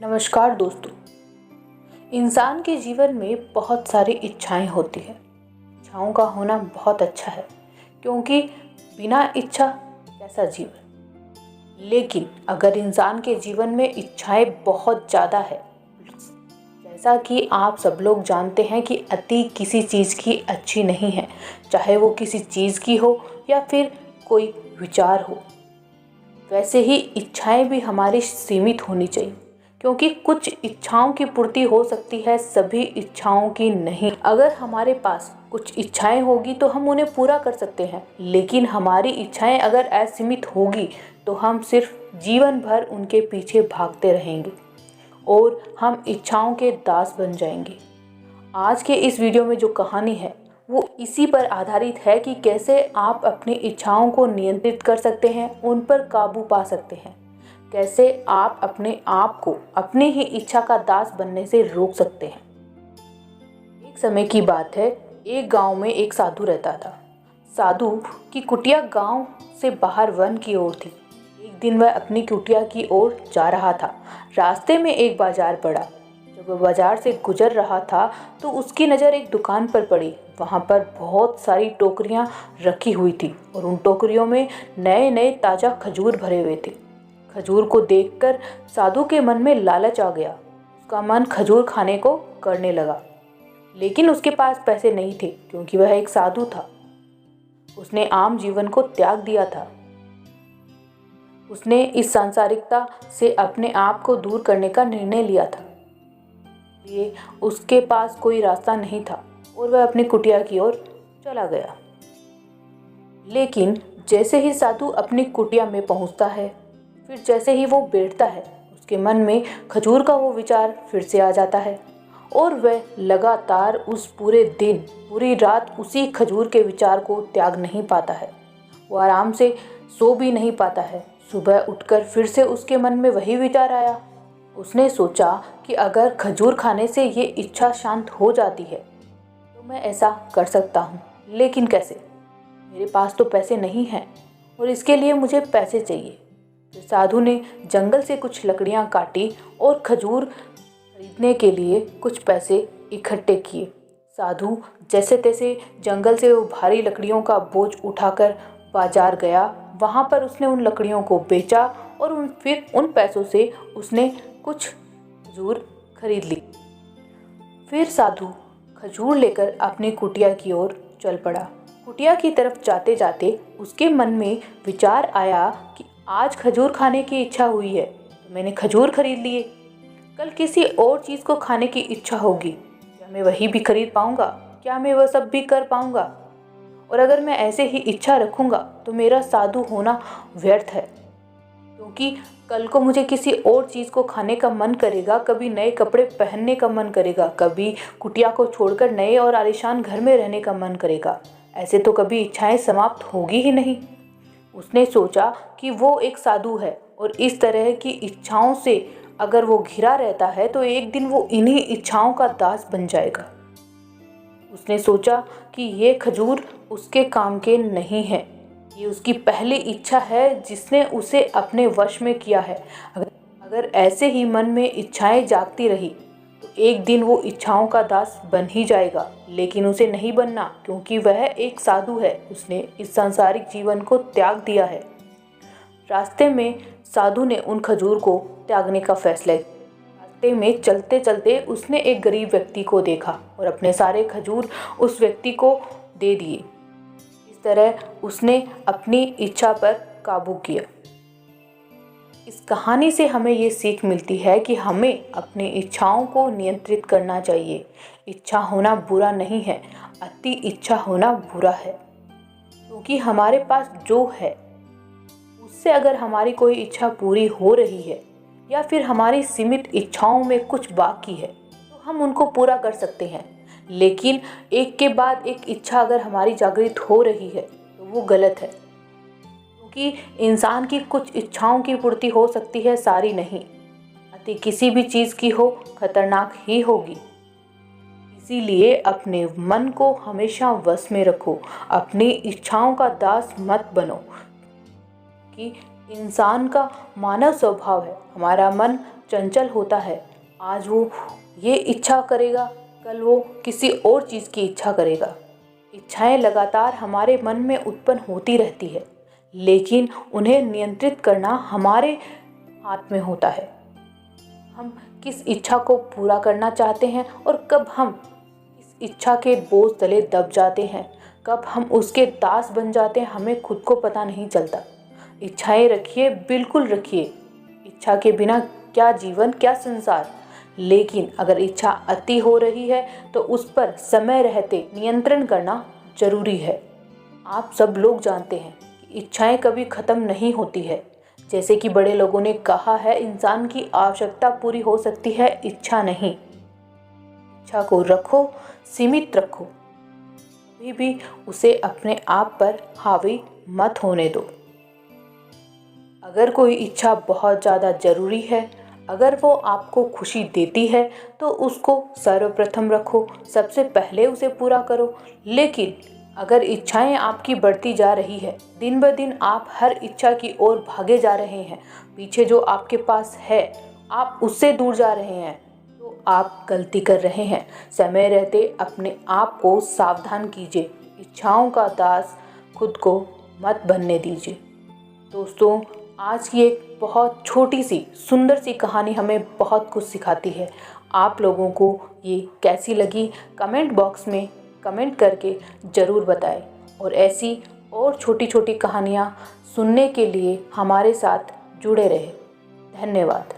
नमस्कार दोस्तों। इंसान के जीवन में बहुत सारी इच्छाएं होती हैं। इच्छाओं का होना बहुत अच्छा है, क्योंकि बिना इच्छा कैसा जीवन। लेकिन अगर इंसान के जीवन में इच्छाएं बहुत ज़्यादा है, जैसा कि आप सब लोग जानते हैं कि अति किसी चीज़ की अच्छी नहीं है, चाहे वो किसी चीज़ की हो या फिर कोई विचार हो। वैसे ही इच्छाएं भी हमारी सीमित होनी चाहिए, क्योंकि कुछ इच्छाओं की पूर्ति हो सकती है, सभी इच्छाओं की नहीं। अगर हमारे पास कुछ इच्छाएं होगी तो हम उन्हें पूरा कर सकते हैं, लेकिन हमारी इच्छाएं अगर असीमित होगी तो हम सिर्फ जीवन भर उनके पीछे भागते रहेंगे और हम इच्छाओं के दास बन जाएंगे। आज के इस वीडियो में जो कहानी है वो इसी पर आधारित है कि कैसे आप अपनी इच्छाओं को नियंत्रित कर सकते हैं, उन पर काबू पा सकते हैं, कैसे आप अपने आप को अपनी ही इच्छा का दास बनने से रोक सकते हैं। एक समय की बात है, एक गांव में एक साधु रहता था। साधु की कुटिया गांव से बाहर वन की ओर थी। एक दिन वह अपनी कुटिया की ओर जा रहा था। रास्ते में एक बाजार पड़ा। जब वह बाजार से गुजर रहा था तो उसकी नज़र एक दुकान पर पड़ी। वहाँ पर बहुत सारी टोकरियाँ रखी हुई थी और उन टोकरियों में नए नए ताज़ा खजूर भरे हुए थे। खजूर को देखकर साधु के मन में लालच आ गया। उसका मन खजूर खाने को करने लगा, लेकिन उसके पास पैसे नहीं थे, क्योंकि वह एक साधु था। उसने आम जीवन को त्याग दिया था। उसने इस सांसारिकता से अपने आप को दूर करने का निर्णय लिया था। ये उसके पास कोई रास्ता नहीं था और वह अपनी कुटिया की ओर चला गया। लेकिन जैसे ही साधु अपनी कुटिया में पहुंचता है, फिर जैसे ही वो बैठता है, उसके मन में खजूर का वो विचार फिर से आ जाता है और वह लगातार उस पूरे दिन पूरी रात उसी खजूर के विचार को त्याग नहीं पाता है। वो आराम से सो भी नहीं पाता है। सुबह उठकर फिर से उसके मन में वही विचार आया। उसने सोचा कि अगर खजूर खाने से ये इच्छा शांत हो जाती है तो मैं ऐसा कर सकता हूँ, लेकिन कैसे? मेरे पास तो पैसे नहीं हैं और इसके लिए मुझे पैसे चाहिए। फिर साधु ने जंगल से कुछ लकड़ियाँ काटी और खजूर खरीदने के लिए कुछ पैसे इकट्ठे किए। साधु जैसे तैसे जंगल से वो भारी लकड़ियों का बोझ उठाकर बाजार गया। वहाँ पर उसने उन लकड़ियों को बेचा और फिर उन पैसों से उसने कुछ खजूर खरीद ली। फिर साधु खजूर लेकर अपनी कुटिया की ओर चल पड़ा। कुटिया की तरफ जाते जाते उसके मन में विचार आया कि आज खजूर खाने की इच्छा हुई है तो मैंने खजूर खरीद लिए। कल किसी और चीज़ को खाने की इच्छा होगी, क्या मैं वही भी खरीद पाऊँगा? क्या मैं वह सब भी कर पाऊँगा? और अगर मैं ऐसे ही इच्छा रखूँगा तो मेरा साधु होना व्यर्थ है, क्योंकि कल को मुझे किसी और चीज़ को खाने का मन करेगा, कभी नए कपड़े पहनने का मन करेगा, कभी कुटिया को छोड़कर नए और आलीशान घर में रहने का मन करेगा। ऐसे तो कभी इच्छाएं समाप्त होगी ही नहीं। उसने सोचा कि वो एक साधु है और इस तरह की इच्छाओं से अगर वो घिरा रहता है तो एक दिन वो इन्हीं इच्छाओं का दास बन जाएगा। उसने सोचा कि ये खजूर उसके काम के नहीं है, ये उसकी पहली इच्छा है जिसने उसे अपने वश में किया है। अगर ऐसे ही मन में इच्छाएं जागती रही तो एक दिन वो इच्छाओं का दास बन ही जाएगा, लेकिन उसे नहीं बनना, क्योंकि वह एक साधु है। उसने इस सांसारिक जीवन को त्याग दिया है। रास्ते में साधु ने उन खजूर को त्यागने का फैसला किया। रास्ते में चलते चलते उसने एक गरीब व्यक्ति को देखा और अपने सारे खजूर उस व्यक्ति को दे दिए। इस तरह उसने अपनी इच्छा पर काबू किया। इस कहानी से हमें ये सीख मिलती है कि हमें अपनी इच्छाओं को नियंत्रित करना चाहिए। इच्छा होना बुरा नहीं है, अति इच्छा होना बुरा है, क्योंकि हमारे पास जो है उससे अगर हमारी कोई इच्छा पूरी हो रही है या फिर हमारी सीमित इच्छाओं में कुछ बाकी है तो हम उनको पूरा कर सकते हैं। लेकिन एक के बाद एक इच्छा अगर हमारी जागृत हो रही है तो वो गलत है, क्योंकि इंसान की कुछ इच्छाओं की पूर्ति हो सकती है, सारी नहीं। अति किसी भी चीज़ की हो खतरनाक ही होगी। इसीलिए अपने मन को हमेशा वश में रखो, अपनी इच्छाओं का दास मत बनो। कि इंसान का मानव स्वभाव है, हमारा मन चंचल होता है। आज वो ये इच्छा करेगा, कल वो किसी और चीज़ की इच्छा करेगा। इच्छाएं लगातार हमारे मन में उत्पन्न होती रहती है, लेकिन उन्हें नियंत्रित करना हमारे हाथ में होता है। हम किस इच्छा को पूरा करना चाहते हैं और कब हम इस इच्छा के बोझ तले दब जाते हैं, कब हम उसके दास बन जाते हैं, हमें खुद को पता नहीं चलता। इच्छाएं रखिए, बिल्कुल रखिए। इच्छा के बिना क्या जीवन, क्या संसार। लेकिन अगर इच्छा अति हो रही है तो उस पर समय रहते नियंत्रण करना जरूरी है। आप सब लोग जानते हैं कि इच्छाएं कभी ख़त्म नहीं होती है। जैसे कि बड़े लोगों ने कहा है, इंसान की आवश्यकता पूरी हो सकती है, इच्छा नहीं। इच्छा को रखो, सीमित रखो, कभी भी उसे अपने आप पर हावी मत होने दो। अगर कोई इच्छा बहुत ज़्यादा ज़रूरी है, अगर वो आपको खुशी देती है, तो उसको सर्वप्रथम रखो, सबसे पहले उसे पूरा करो। लेकिन अगर इच्छाएं आपकी बढ़ती जा रही है, दिन ब दिन आप हर इच्छा की ओर भागे जा रहे हैं, पीछे जो आपके पास है आप उससे दूर जा रहे हैं, तो आप गलती कर रहे हैं। समय रहते अपने आप को सावधान कीजिए। इच्छाओं का दास खुद को मत बनने दीजिए। दोस्तों, आज की एक बहुत छोटी सी सुंदर सी कहानी हमें बहुत कुछ सिखाती है। आप लोगों को ये कैसी लगी, कमेंट बॉक्स में कमेंट करके ज़रूर बताएं। और ऐसी और छोटी छोटी कहानियाँ सुनने के लिए हमारे साथ जुड़े रहें। धन्यवाद।